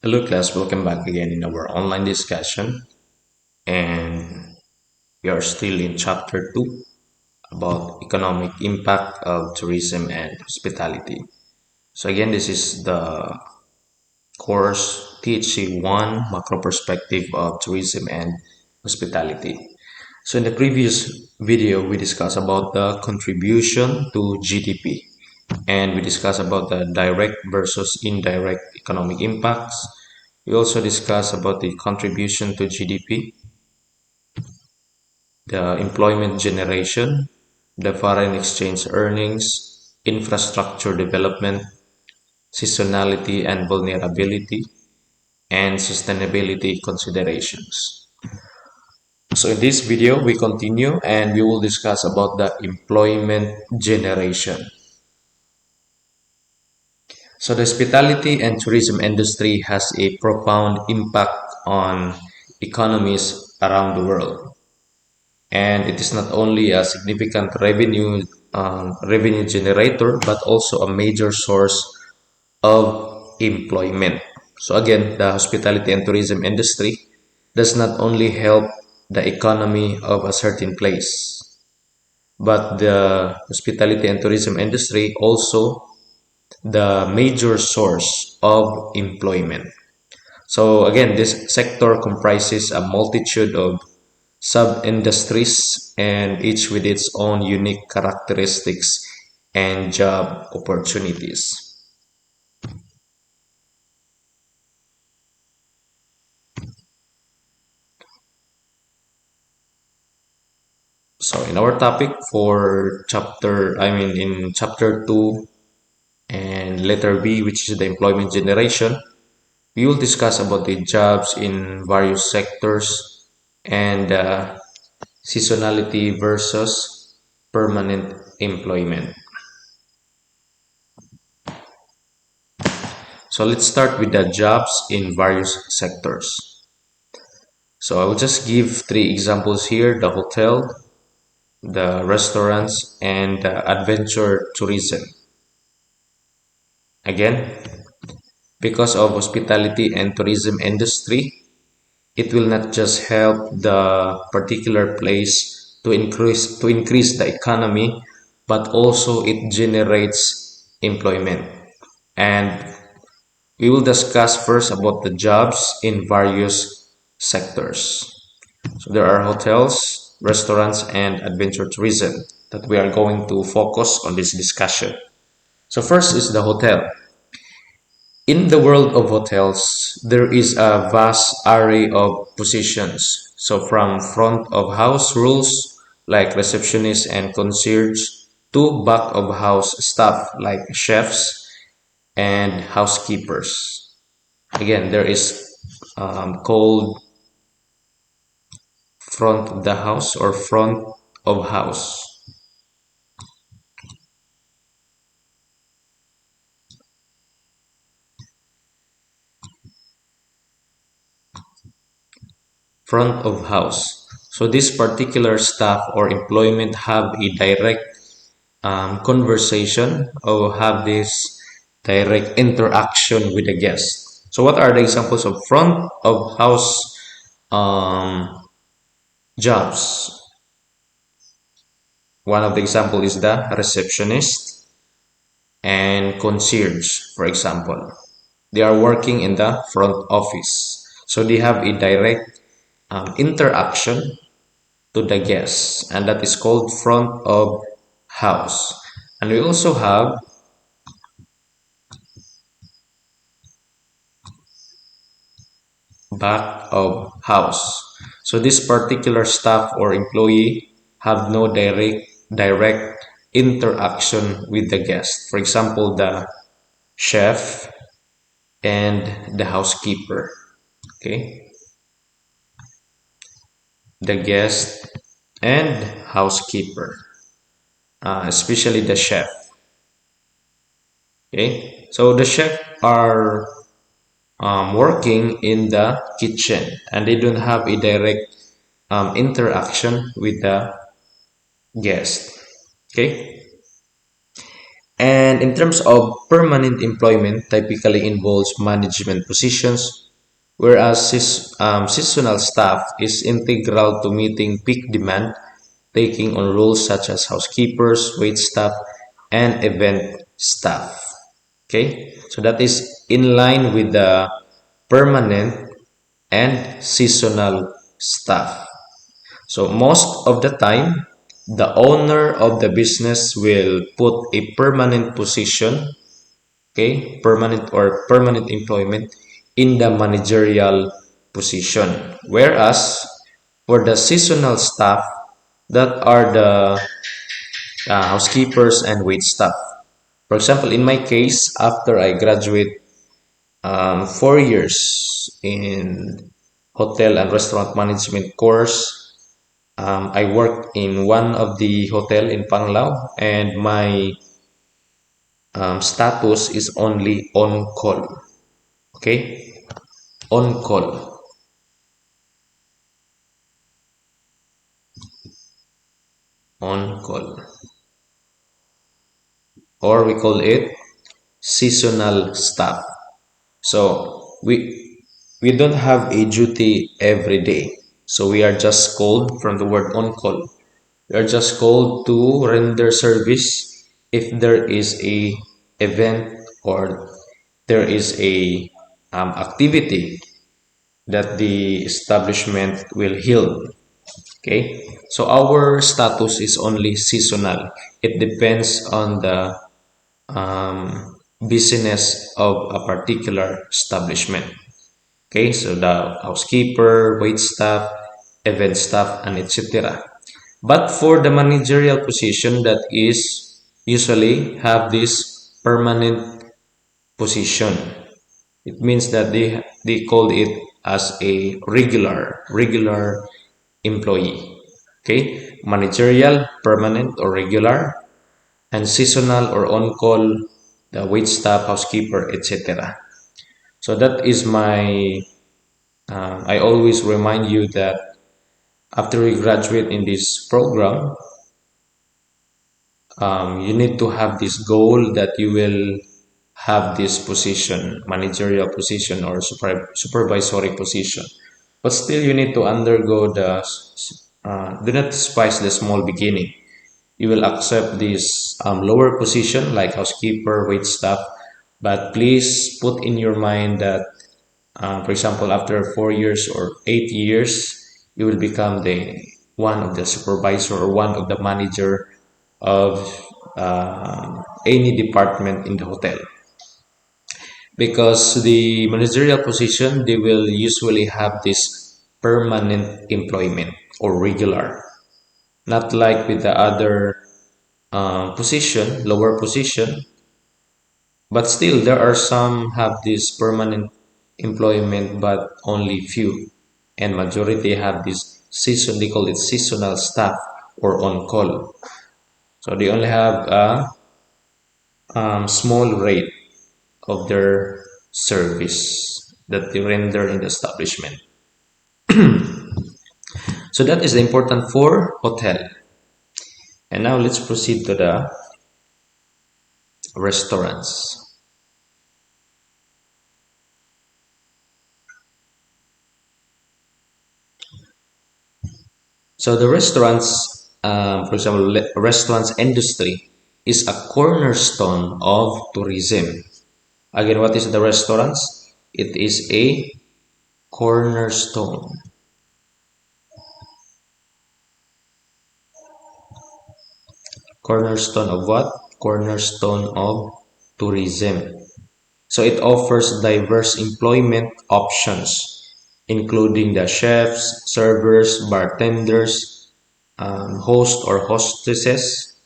Hello class, welcome back again in our online discussion, and we are still in chapter 2 about economic impact of tourism and hospitality. So again, this is the course THC 1 Macro Perspective of Tourism and Hospitality. So in the previous video, we discussed about the contribution to GDP, and we discussed about the direct versus indirect economic impacts. We also discussed about the contribution to GDP, the employment generation, the foreign exchange earnings, infrastructure development, seasonality and vulnerability, and sustainability considerations. So in this video, we continue and we will discuss about the employment generation. So the hospitality and tourism industry has a profound impact on economies around the world. And it is not only a significant revenue generator, but also a major source of employment. So again, the hospitality and tourism industry does not only help the economy of a certain place, but the hospitality and tourism industry also the major source of employment. So again, this sector comprises a multitude of sub-industries and each with its own unique characteristics and job opportunities. So in our topic for in chapter 2 and letter B, which is the employment generation, we will discuss about the jobs in various sectors and seasonality versus permanent employment. So let's start with the jobs in various sectors. So I will just give three examples here: the hotel, the restaurants, and adventure tourism. Again, because of hospitality and tourism industry, it will not just help the particular place to increase the economy, but also it generates employment. And we will discuss first about the jobs in various sectors. So there are hotels, restaurants, and adventure tourism that we are going to focus on this discussion. So first is the hotel. In the world of hotels, there is a vast array of positions. So from front of house rules like receptionists and concierge to back of house staff like chefs and housekeepers. Again, there is called front of the house or front of house. Front of house. So this particular staff or employment have a direct conversation or have this direct interaction with the guest. So what are the examples of front of house jobs? One of the example is the receptionist and concierge, for example. They are working in the front office. So they have a direct interaction to the guests, and that is called front of house. And we also have back of house. So this particular staff or employee have no direct interaction with the guest. For example, the chef and the housekeeper. Okay, the guest and housekeeper, especially the chef. Okay, so the chef are working in the kitchen and they don't have a direct interaction with the guest. Okay, And in terms of permanent employment, typically involves management positions, whereas seasonal staff is integral to meeting peak demand, taking on roles such as housekeepers, wait staff, and event staff. Okay, so that is in line with the permanent and seasonal staff. So most of the time, the owner of the business will put a permanent position, okay, permanent employment in the managerial position. Whereas for the seasonal staff, that are the housekeepers and wait staff. For example, in my case, after I graduate 4 years in hotel and restaurant management course, I worked in one of the hotel in Panglao, and my status is only on call. Okay, on call, on call, or we call it seasonal staff. So we don't have a duty every day. So we are just called from the word on call. We are just called to render service if there is a event or there is a activity that the establishment will hold. Okay, so our status is only seasonal. It depends on the business of a particular establishment. Okay, so the housekeeper, wait staff, event staff, and etc. But for the managerial position, that is usually have this permanent position. It means that they called it as a regular employee. Okay, managerial, permanent or regular, and seasonal or on call, the wait staff, housekeeper, etc. So that is my. I always remind you that after you graduate in this program, you need to have this goal that you will have this position, managerial position or supervisory position. But still, you need to undergo the, do not despise the small beginning. You will accept this lower position like housekeeper, wait staff, but please put in your mind that, for example, after 4 years or 8 years, you will become the one of the supervisor or one of the manager of any department in the hotel, because the managerial position they will usually have this permanent employment or regular, not like with the other position, lower position, but still there are some have this permanent employment but only few, and majority have this season, they call it seasonal staff or on call. So they only have a small rate of their service that they render in the establishment. So that is important for hotel. And now let's proceed to the restaurants. So the restaurants, for example, restaurants industry is a cornerstone of tourism. Again, what is the restaurants? It is a cornerstone. Cornerstone of what? Cornerstone of tourism. So it offers diverse employment options, including the chefs, servers, bartenders, host or hostesses,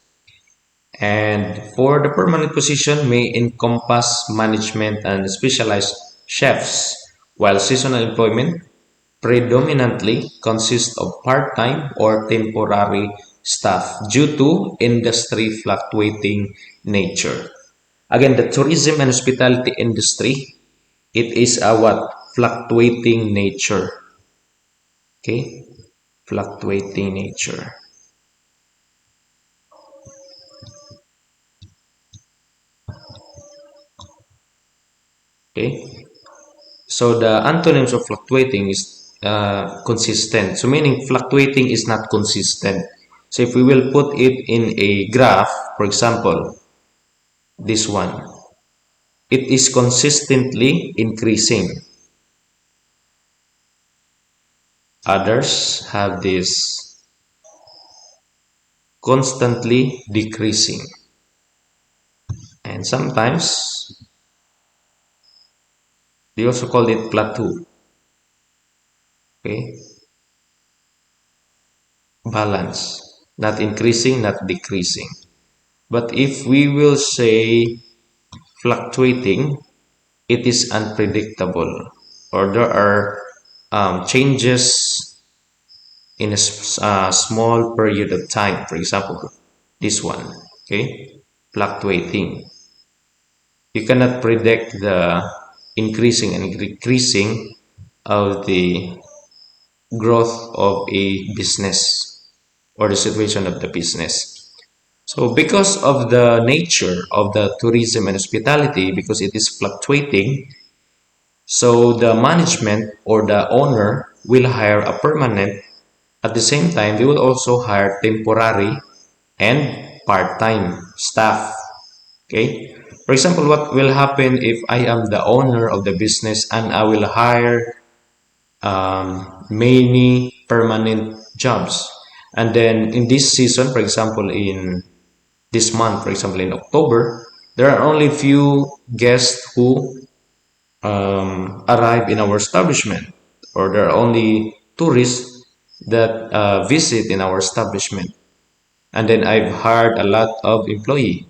and for the permanent position may encompass management and specialized chefs, while seasonal employment predominantly consists of part-time or temporary staff due to industry fluctuating nature. Again, the tourism and hospitality industry, it is a what? Fluctuating nature. Okay? Fluctuating nature. Okay, so the antonyms of fluctuating is consistent. So meaning fluctuating is not consistent. So if we will put it in a graph, for example, this one, it is consistently increasing. Others have this constantly decreasing. And sometimes they also call it plateau. Okay, balance, not increasing, not decreasing. But if we will say fluctuating, it is unpredictable, or there are changes in a small period of time. For example, this one, okay, fluctuating. You cannot predict the increasing and decreasing of the growth of a business or the situation of the business. So because of the nature of the tourism and hospitality, because it is fluctuating, so the management or the owner will hire a permanent. At the same time, they will also hire temporary and part-time staff. Okay. For example, what will happen if I am the owner of the business and I will hire many permanent jobs. And then in this season, for example, in this month, for example, in October, there are only few guests who arrive in our establishment, or there are only tourists that visit in our establishment. And then I've hired a lot of employee.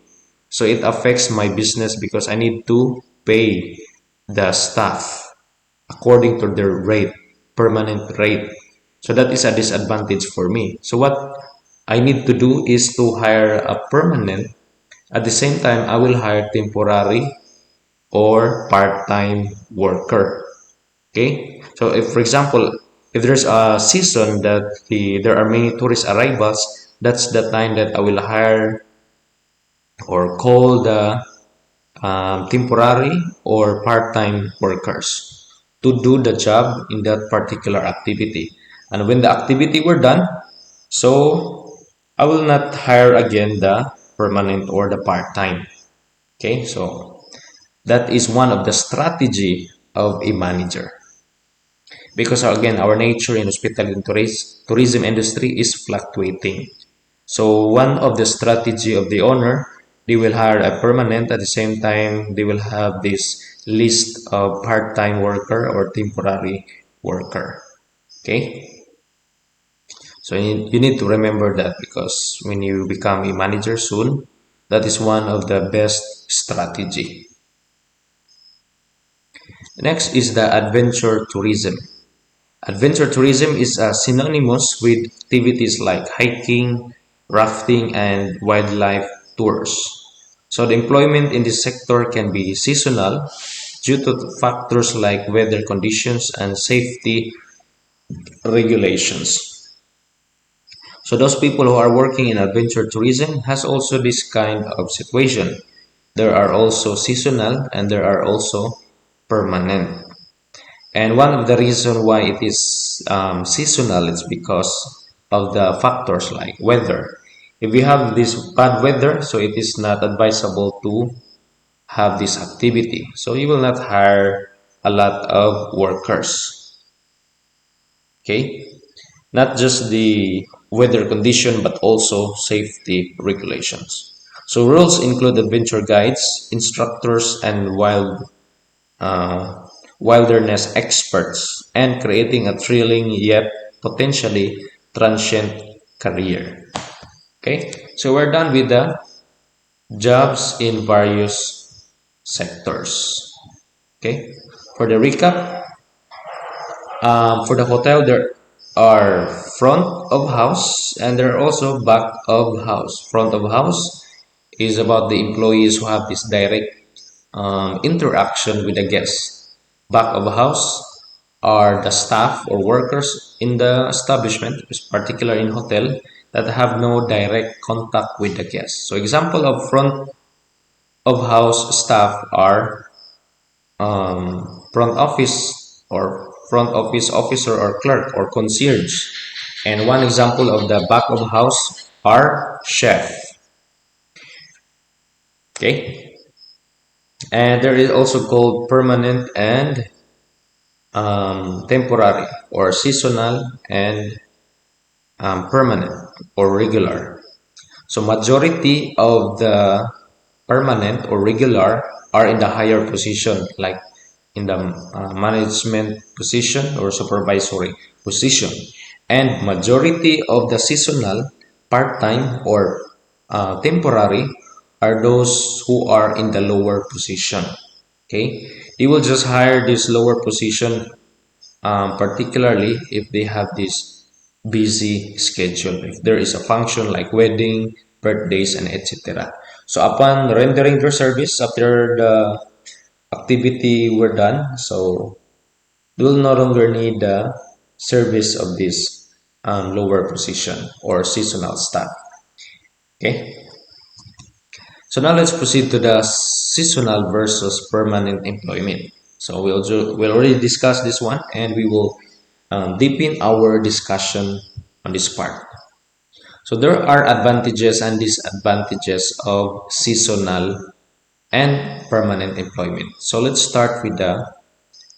So it affects my business because I need to pay the staff according to their rate, permanent rate. So that is a disadvantage for me. So what I need to do is to hire a permanent. At the same time, I will hire temporary or part-time worker. Okay. So if, for example, if there's a season that there are many tourist arrivals, that's the time that I will hire or call the temporary or part-time workers to do the job in that particular activity. And when the activity were done, so I will not hire again the permanent or the part-time. Okay, so that is one of the strategy of a manager. Because again, our nature in hospitality and tourism industry is fluctuating. So one of the strategy of the owner, they will hire a permanent. At the same time, they will have this list of part-time worker or temporary worker. Okay, so you need to remember that, because when you become a manager soon, that is one of the best strategy. Next is the adventure tourism. Adventure tourism is synonymous with activities like hiking, rafting, and wildlife tours. So the employment in this sector can be seasonal due to factors like weather conditions and safety regulations. So those people who are working in adventure tourism has also this kind of situation. There are also seasonal and there are also permanent. And one of the reason why it is seasonal is because of the factors like weather. If we have this bad weather, so it is not advisable to have this activity. So you will not hire a lot of workers. Okay, not just the weather condition but also safety regulations. So rules include adventure guides, instructors, and uh, wilderness experts, and creating a thrilling yet potentially transient career. Okay, so we're done with the jobs in various sectors. Okay, for the recap, for the hotel, there are front of house and there are also back of house. Front of house is about the employees who have this direct interaction with the guests. Back of house are the staff or workers in the establishment, particularly in hotel, that have no direct contact with the guests. So example of front of house staff are front office or front office officer or clerk or concierge. And one example of the back of house are chef. Okay, and there is also called permanent and temporary or seasonal and permanent or regular. So majority of the permanent or regular are in the higher position, like in the management position or supervisory position. And majority of the seasonal, part-time or temporary are those who are in the lower position. Okay, they will just hire this lower position, particularly if they have this busy schedule, if there is a function like wedding, birthdays, and etc. So upon rendering their service after the activity were done, so they will no longer need the service of this lower position or seasonal staff. Okay, so now let's proceed to the seasonal versus permanent employment. So we'll already discussed this one, and we will deepen our discussion on this part. So there are advantages and disadvantages of seasonal and permanent employment. So let's start with the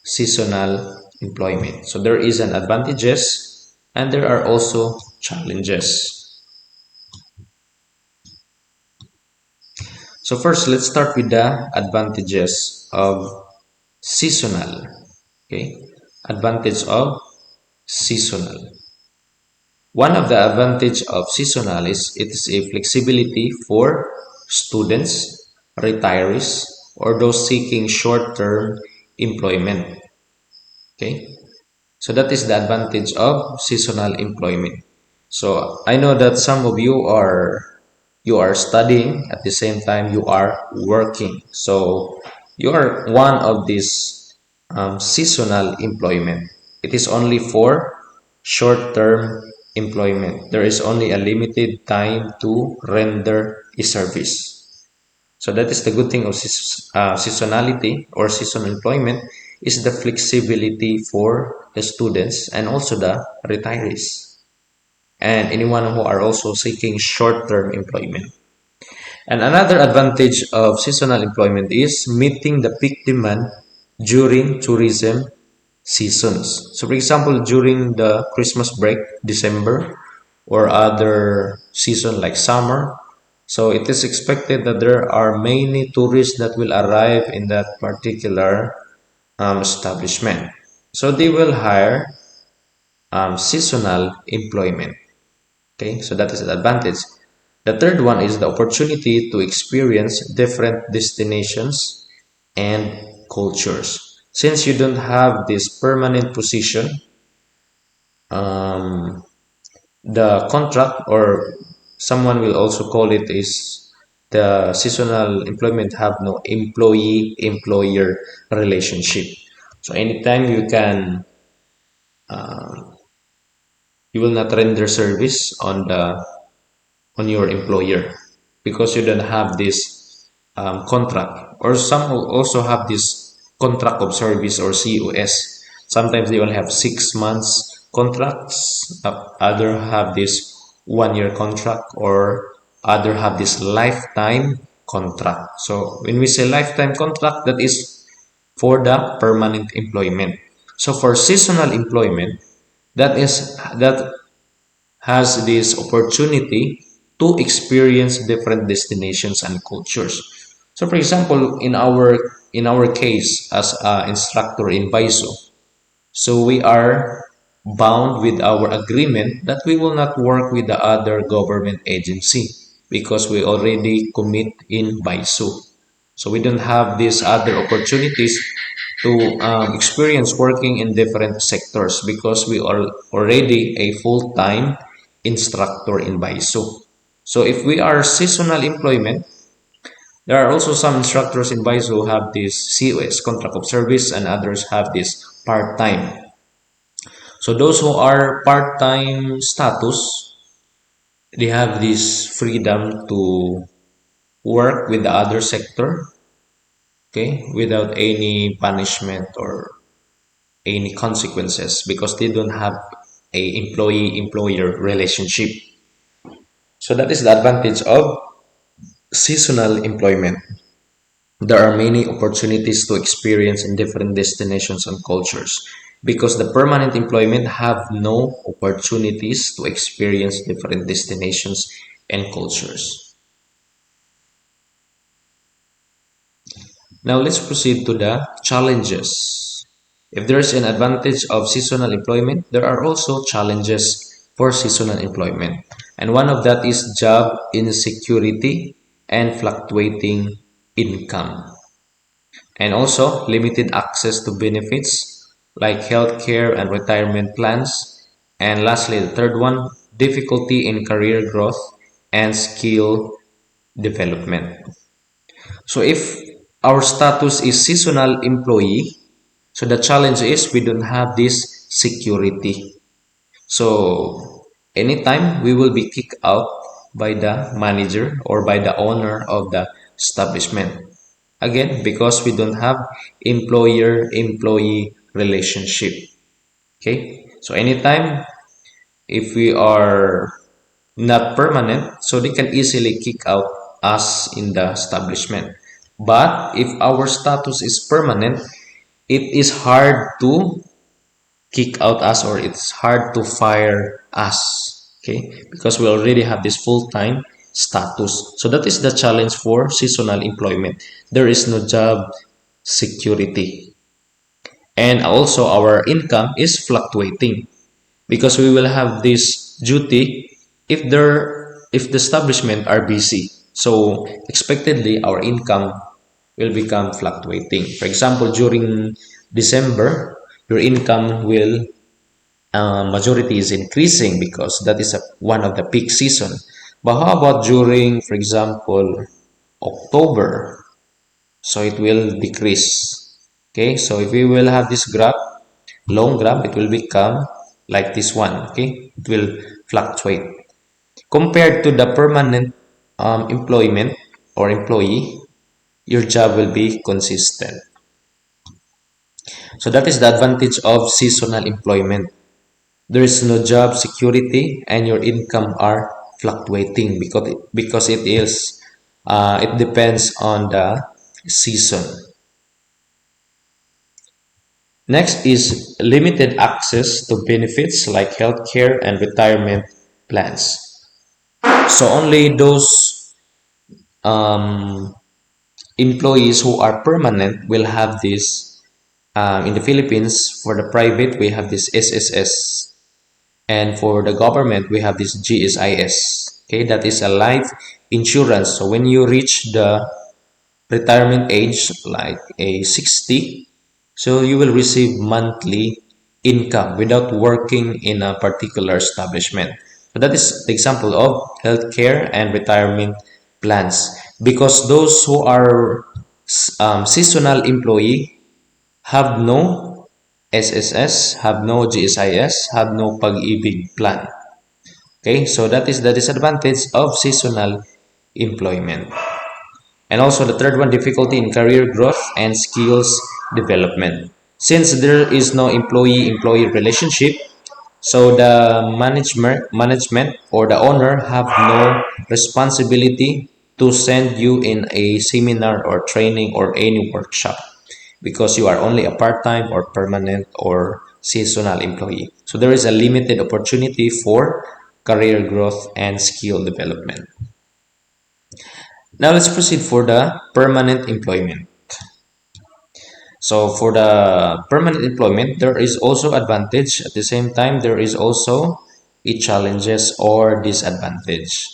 seasonal employment. So there is an advantages and there are also challenges. So first, let's start with the advantages of seasonal. Okay, advantage of seasonal. One of the advantage of seasonal is it is a flexibility for students, retirees, or those seeking short-term employment. Okay, so that is the advantage of seasonal employment. So I know that some of you are studying at the same time you are working. So you are one of these seasonal employment. It is only for short-term employment. There is only a limited time to render a service. So that is the good thing of seasonality or seasonal employment is the flexibility for the students and also the retirees and anyone who are also seeking short-term employment. And another advantage of seasonal employment is meeting the peak demand during tourism seasons. So for example, during the Christmas break, December, or other season like summer, so it is expected that there are many tourists that will arrive in that particular establishment. So they will hire seasonal employment. Okay, so that is the advantage. The third one is the opportunity to experience different destinations and cultures. Since you don't have this permanent position, um, the contract or someone will also call it is the seasonal employment have no employee-employer relationship. So anytime you will not render service on your employer because you don't have this contract, or some will also have this contract of service or COS. Sometimes they only have 6 months contracts, other have this 1 year contract, or other have this lifetime contract. So when we say lifetime contract, that is for the permanent employment. So for seasonal employment, that has this opportunity to experience different destinations and cultures. So for example, in our case as an instructor in BISO, so we are bound with our agreement that we will not work with the other government agency because we already commit in BISO. So we don't have these other opportunities to experience working in different sectors because we are already a full-time instructor in BISO. So if we are seasonal employment, there are also some instructors in BISO who have this COS, contract of service, and others have this part-time. So those who are part-time status, they have this freedom to work with the other sector okay, without any punishment or any consequences because they don't have a employee-employer relationship. So that is the advantage of seasonal employment. There are many opportunities to experience in different destinations and cultures because the permanent employment have no opportunities to experience different destinations and cultures. Now let's proceed to the challenges. If there is an advantage of seasonal employment, there are also challenges for seasonal employment. And one of that is job insecurity and fluctuating income. And also limited access to benefits like healthcare and retirement plans. And lastly, the third one, difficulty in career growth and skill development. So if our status is seasonal employee, so the challenge is we don't have this security. So anytime we will be kicked out by the manager or by the owner of the establishment. Again, because we don't have employer-employee relationship. Okay, so anytime if we are not permanent, so they can easily kick out us in the establishment. But if our status is permanent, it is hard to kick out us or it's hard to fire us. Okay, because we already have this full-time status. So that is the challenge for seasonal employment. There is no job security. And also our income is fluctuating because we will have this duty if the establishment are busy, so expectedly our income will become fluctuating. For example, during December your income will majority is increasing because that is one of the peak season. But how about during, for example, October? So it will decrease. Okay, so if we will have this graph, long graph, it will become like this one. Okay, it will fluctuate compared to the permanent employment or employee. Your job will be consistent. So that is the advantage of seasonal employment. There is no job security and your income are fluctuating because it is it depends on the season. Next is limited access to benefits like healthcare and retirement plans. So only those um, employees who are permanent will have this. In the Philippines, for the private, we have this SSS, and for the government, we have this GSIS. Okay, that is a life insurance. So when you reach the retirement age, like a 60, so you will receive monthly income without working in a particular establishment. So that is the example of healthcare and retirement plans. Because those who are seasonal employee have no SSS, have no GSIS, have no pag-ibig plan. Okay, so that is the disadvantage of seasonal employment. And also the third one, difficulty in career growth and skills development. Since there is no employee-employee relationship, so the management or the owner have no responsibility to send you in a seminar or training or any workshop because you are only a part-time or permanent or seasonal employee. So there is a limited opportunity for career growth and skill development. Now let's proceed for the permanent employment. So for the permanent employment, there is also advantage. At the same time, there is also a challenges or disadvantage.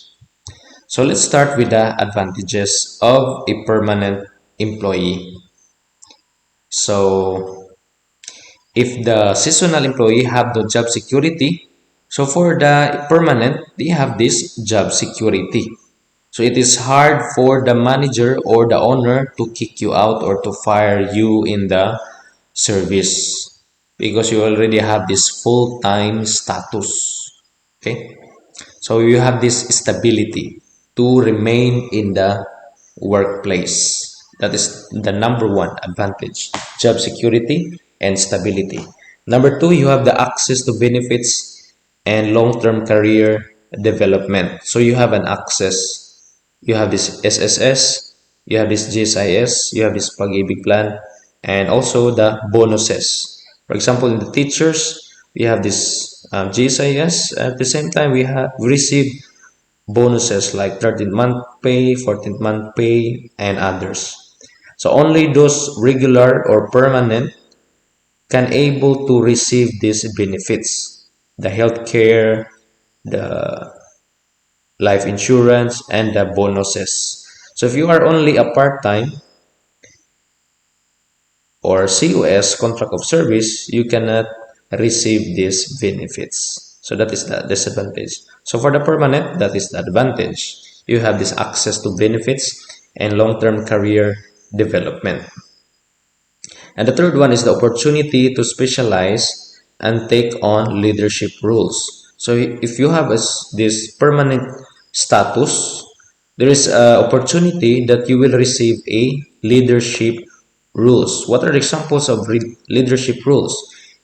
So let's start with the advantages of a permanent employee. So if the seasonal employee have the job security, so for the permanent, they have this job security. So it is hard for the manager or the owner to kick you out or to fire you in the service because you already have this full-time status. Okay, so you have this stability to remain in the workplace. That is the number one advantage: job security and stability. Number two, you have the access to benefits and long-term career development. So you have an access, you have this SSS, you have this GSIS, you have this Pag-ibig plan, and also the bonuses. For example, in the teachers, we have this GSIS. At the same time, we receive bonuses like 13th month pay, 14th month pay, and others. So only those regular or permanent can able to receive these benefits, the healthcare, the life insurance, and the bonuses. So if you are only a part-time or COS, contract of service, you cannot receive these benefits. So that is the disadvantage. So for the permanent, that is the advantage. You have this access to benefits and long-term career development. And the third one is the opportunity to specialize and take on leadership roles. So if you have this permanent status, there is an opportunity that you will receive a leadership rules. What are the examples of leadership roles?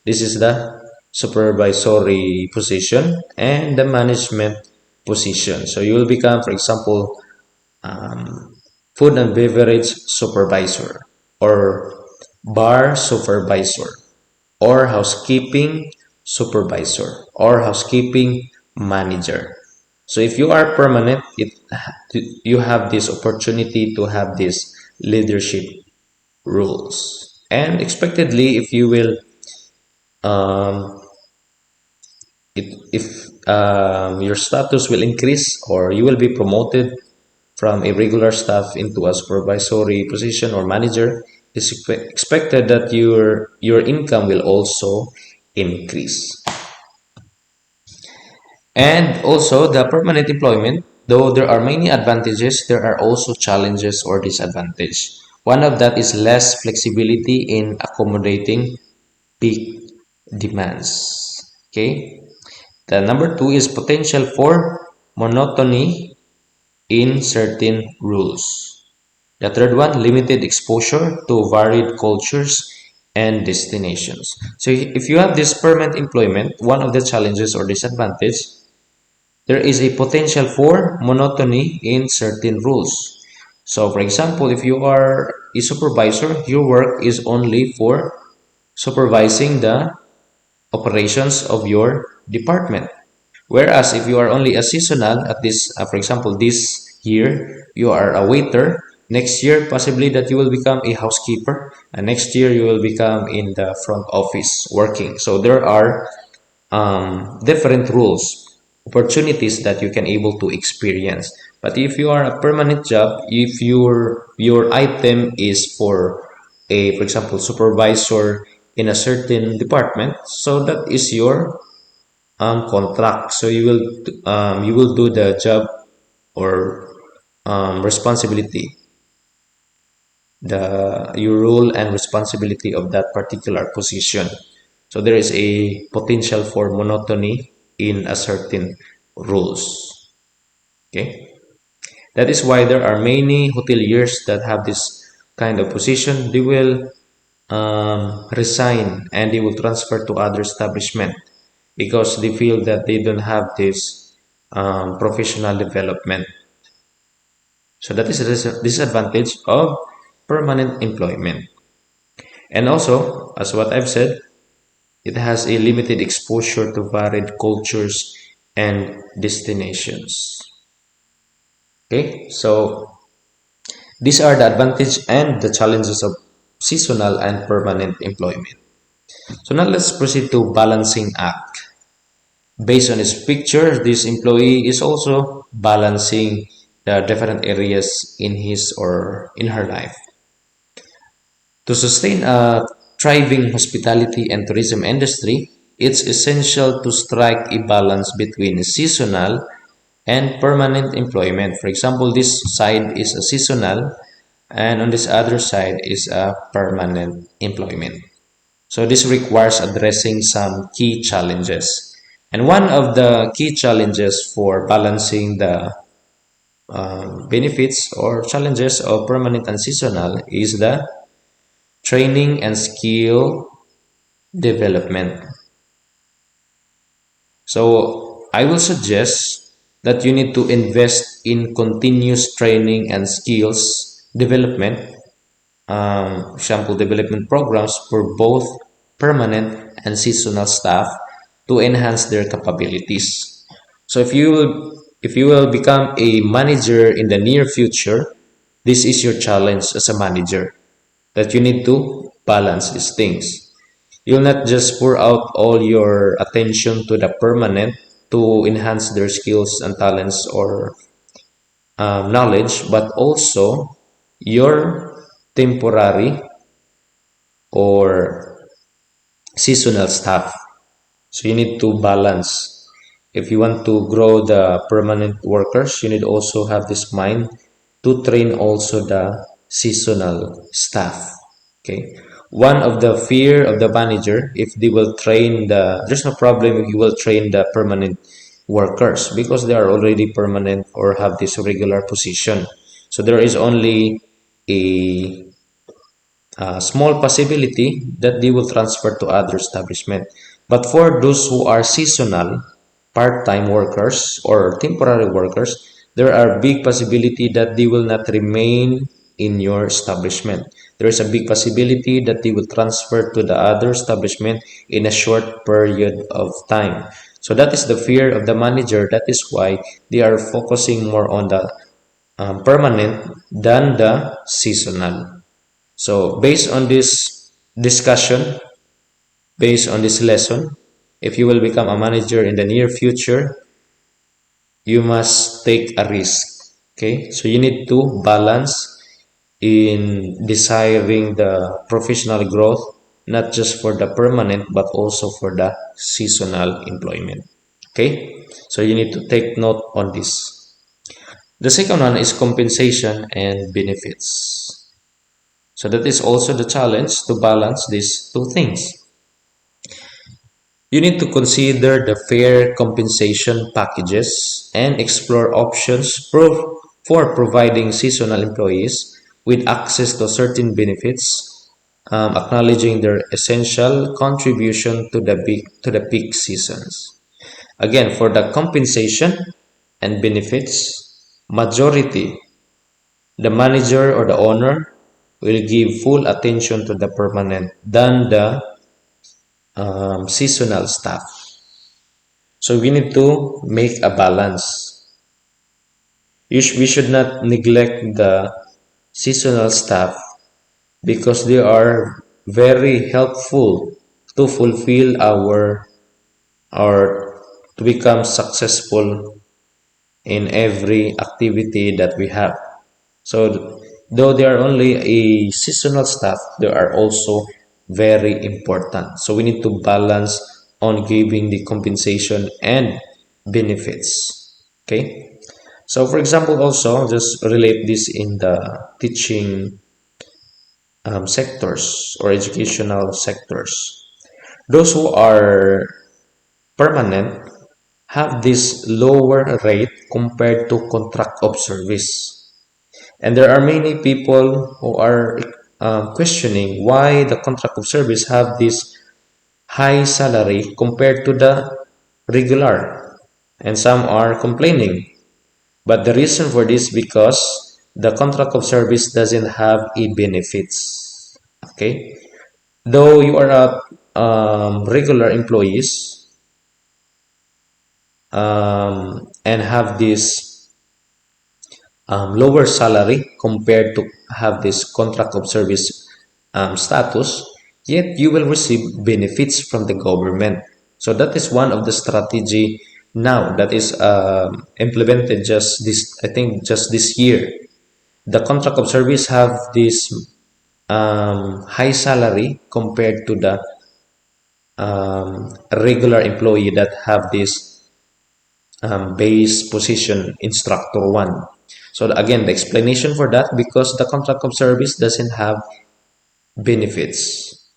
This is the supervisory position and the management position. So you will become, for example, food and beverage supervisor, or bar supervisor, or housekeeping supervisor, or housekeeping manager. So if you are permanent, you have this opportunity to have these leadership rules. And expectedly, if you will, um, if your status will increase, or you will be promoted from a regular staff into a supervisory position or manager, it's expected that your income will also increase. And also the permanent employment, though there are many advantages, there are also challenges or disadvantages. One of that is less flexibility in accommodating peak demands. Okay. The number two is potential for monotony in certain rules. The third one, limited exposure to varied cultures and destinations. So if you have this permanent employment, one of the challenges or disadvantage, there is a potential for monotony in certain rules. So for example, if you are a supervisor, your work is only for supervising the operations of your department. Whereas if you are only a seasonal at this, for example, this year you are a waiter, next year possibly that you will become a housekeeper, and next year you will become in the front office working. So there are different rules, opportunities that you can able to experience. But if you are a permanent job, if your item is for a, for example, supervisor in a certain department, so that is your contract. So you will do the job or responsibility, the your role and responsibility of that particular position. So there is a potential for monotony in a certain roles. Okay, that is why there are many hoteliers that have this kind of position. They will resign and they will transfer to other establishment because they feel that they don't have this professional development. So that is a disadvantage of permanent employment. And also, as what I've said, it has a limited exposure to varied cultures and destinations. Okay, so these are the advantages and the challenges of seasonal and permanent employment. So now let's proceed to balancing act. Based on this picture, this employee is also balancing the different areas in his or in her life. To sustain a thriving hospitality and tourism industry, it's essential to strike a balance between seasonal and permanent employment. For example, this side is a seasonal and on this other side is a permanent employment. So this requires addressing some key challenges. And one of the key challenges for balancing the benefits or challenges of permanent and seasonal is the training and skill development. So I will suggest that you need to invest in continuous training and skills development, sample development programs for both permanent and seasonal staff to enhance their capabilities. So if you will become a manager in the near future, this is your challenge as a manager, that you need to balance these things. You'll not just pour out all your attention to the permanent to enhance their skills and talents or knowledge, but also your temporary or seasonal staff. So you need to balance. If you want to grow the permanent workers, you need also have this mind to train also the seasonal staff. Okay. One of the fear of the manager, if they will train there's no problem if you will train the permanent workers because they are already permanent or have this regular position. So there is only a small possibility that they will transfer to other establishment. But for those who are seasonal, part-time workers or temporary workers, there are big possibility that they will not remain in your establishment. There is a big possibility that they will transfer to the other establishment in a short period of time. So that is the fear of the manager. That is why they are focusing more on the permanent than the seasonal. So based on this discussion, based on this lesson, if you will become a manager in the near future, you must take a risk. Okay, so you need to balance in desiring the professional growth, not just for the permanent but also for the seasonal employment. Okay, so you need to take note on this. The second one is compensation and benefits. So that is also the challenge to balance these two things. You need to consider the fair compensation packages and explore options for providing seasonal employees with access to certain benefits, acknowledging their essential contribution to the peak seasons. Again, for the compensation and benefits, majority, the manager or the owner will give full attention to the permanent than the seasonal staff. So we need to make a balance. We should not neglect the seasonal staff because they are very helpful to fulfill our to become successful in every activity that we have. So though they are only a seasonal staff, they are also very important. So we need to balance on giving the compensation and benefits. Okay. So for example, also just relate this in the teaching sectors or educational sectors. Those who are permanent have this lower rate compared to contract of service. And there are many people who are questioning why the contract of service have this high salary compared to the regular. And some are complaining. But the reason for this because the contract of service doesn't have a benefits. Okay? Though you are a regular employees and have this lower salary compared to have this contract of service status, yet you will receive benefits from the government. So that is one of the strategy now that is implemented just this, I think just this year. The contract of service have this high salary compared to the regular employee that have this base position instructor one. So again, the explanation for that because the contract of service doesn't have benefits.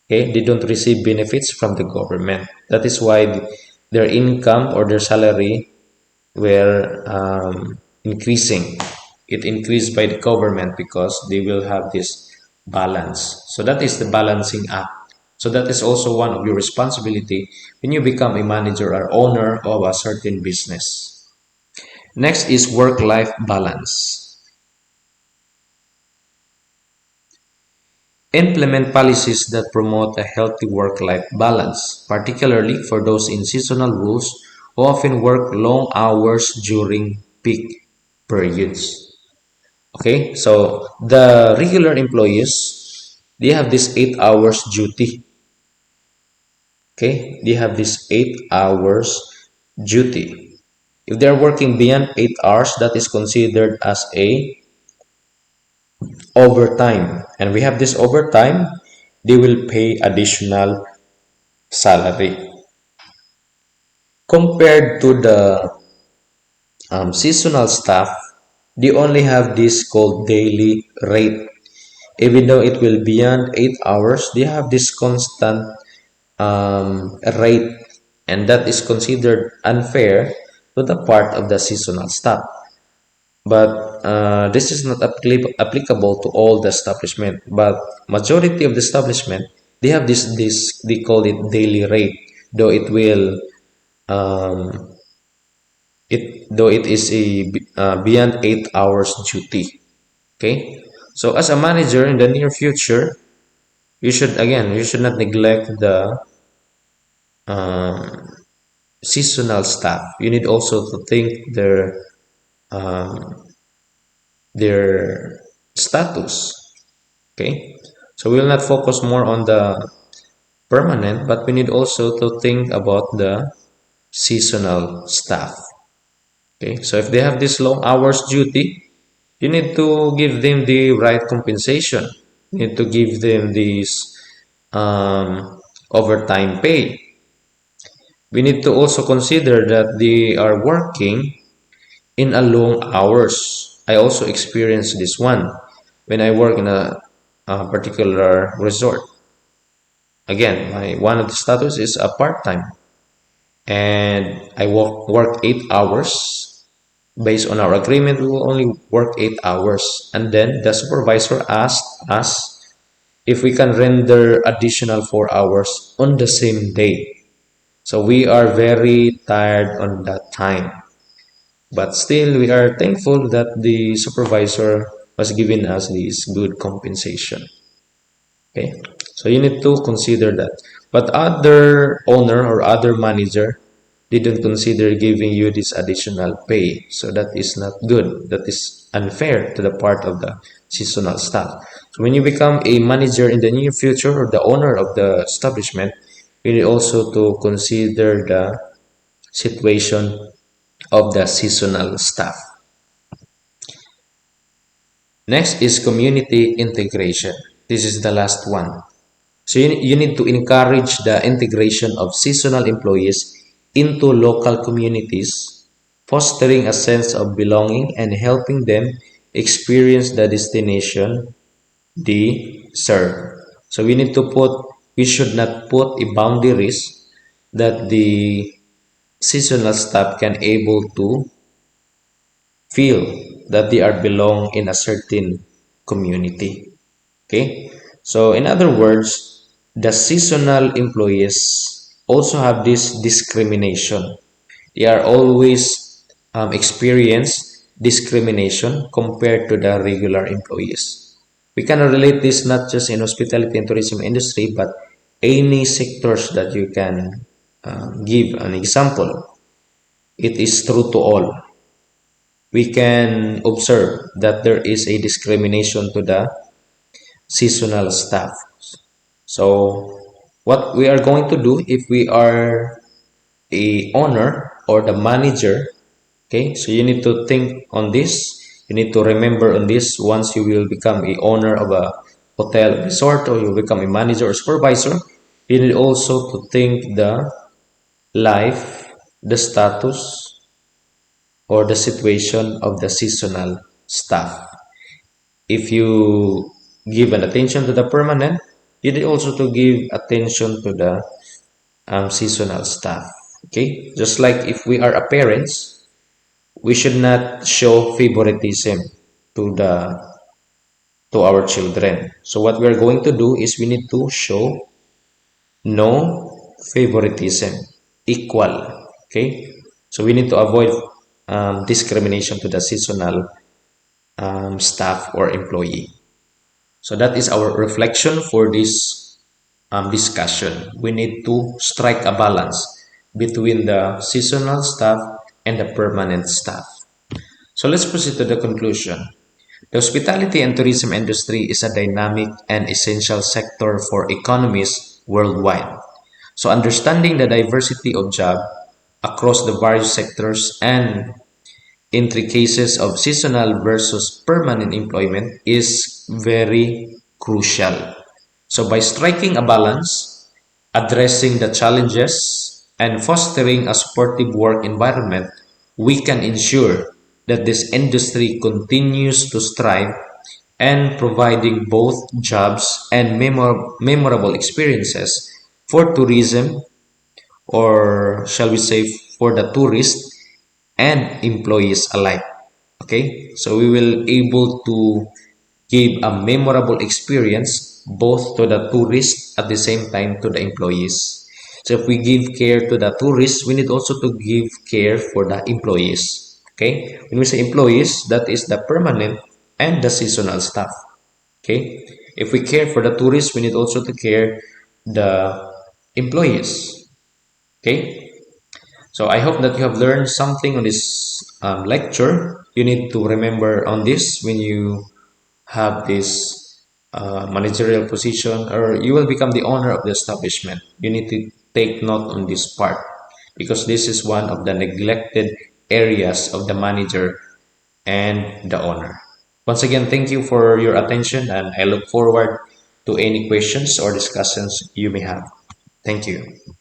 Okay, they don't receive benefits from the government. That is why their income or their salary were increasing. It increased by the government because they will have this balance. So that is the balancing act. So that is also one of your responsibility when you become a manager or owner of a certain business. Next is work-life balance. Implement policies that promote a healthy work-life balance, particularly for those in seasonal roles who often work long hours during peak periods. Okay, so the regular employees, they have this 8 hours duty. Okay, they have this 8 hours duty. If they are working beyond 8 hours, that is considered as a overtime. And we have this overtime, they will pay additional salary. Compared to the seasonal staff, they only have this called daily rate. Even though it will beyond 8 hours, they have this constant rate, and that is considered unfair to the part of the seasonal staff. But this is not applicable to all the establishment. But majority of the establishment, they have this they call it daily rate, though it will um, it is a beyond 8 hours duty. Okay, so as a manager in the near future, you should not neglect the um, seasonal staff. You need also to think um, their status. Okay, so we will not focus more on the permanent, but we need also to think about the seasonal staff. Okay, so if they have this long hours duty, you need to give them the right compensation. You need to give them this overtime pay. We need to also consider that they are working in a long hours. I also experienced this one when I work in a particular resort. Again, my one of the status is a part-time, and I work 8 hours. Based on our agreement, we will only work 8 hours, and then the supervisor asked us if we can render additional 4 hours on the same day. So we are very tired on that time. But still, we are thankful that the supervisor was giving us this good compensation. Okay, so you need to consider that. But other owner or other manager didn't consider giving you this additional pay. So that is not good. That is unfair to the part of the seasonal staff. So when you become a manager in the near future or the owner of the establishment, you need also to consider the situation of the seasonal staff. Next is community integration. This is the last one. So you need to encourage the integration of seasonal employees into local communities, fostering a sense of belonging and helping them experience the destination they serve. So we should not put a boundaries that the seasonal staff can able to feel that they are belong in a certain community. Okay, so in other words, the seasonal employees also have this discrimination. They are always experience discrimination compared to the regular employees. We can relate this not just in hospitality and tourism industry, but any sectors that you can give an example. It is true to all. We can observe that there is a discrimination to the seasonal staff. So what we are going to do if we are a owner or the manager, okay, so you need to think on this. You need to remember on this once you will become a owner of a hotel resort or you become a manager or supervisor. You need also to think the life, the status, or the situation of the seasonal staff. If you give an attention to the permanent, you need also to give attention to the seasonal staff. Okay, just like if we are a parents, we should not show favoritism to the to our children. So what we are going to do is we need to show no favoritism, equal. Okay, so we need to avoid discrimination to the seasonal staff or employee. So that is our reflection for this discussion. We need to strike a balance between the seasonal staff and the permanent staff. So let's proceed to the conclusion. The hospitality and tourism industry is a dynamic and essential sector for economies worldwide. So understanding the diversity of job across the various sectors and intricacies of seasonal versus permanent employment is very crucial. So by striking a balance, addressing the challenges, and fostering a supportive work environment, we can ensure that this industry continues to strive and providing both jobs and memorable experiences for tourism, or shall we say for the tourists and employees alike. Okay, so we will able to give a memorable experience both to the tourists at the same time to the employees. So if we give care to the tourists, we need also to give care for the employees. Okay, when we say employees, that is the permanent and the seasonal staff. Okay, if we care for the tourists, we need also to care the employees. Okay, so I hope that you have learned something on this lecture. You need to remember on this when you have this managerial position or you will become the owner of the establishment. You need to take note on this part because this is one of the neglected areas of the manager and the owner. Once again, thank you for your attention and I look forward to any questions or discussions you may have. Thank you.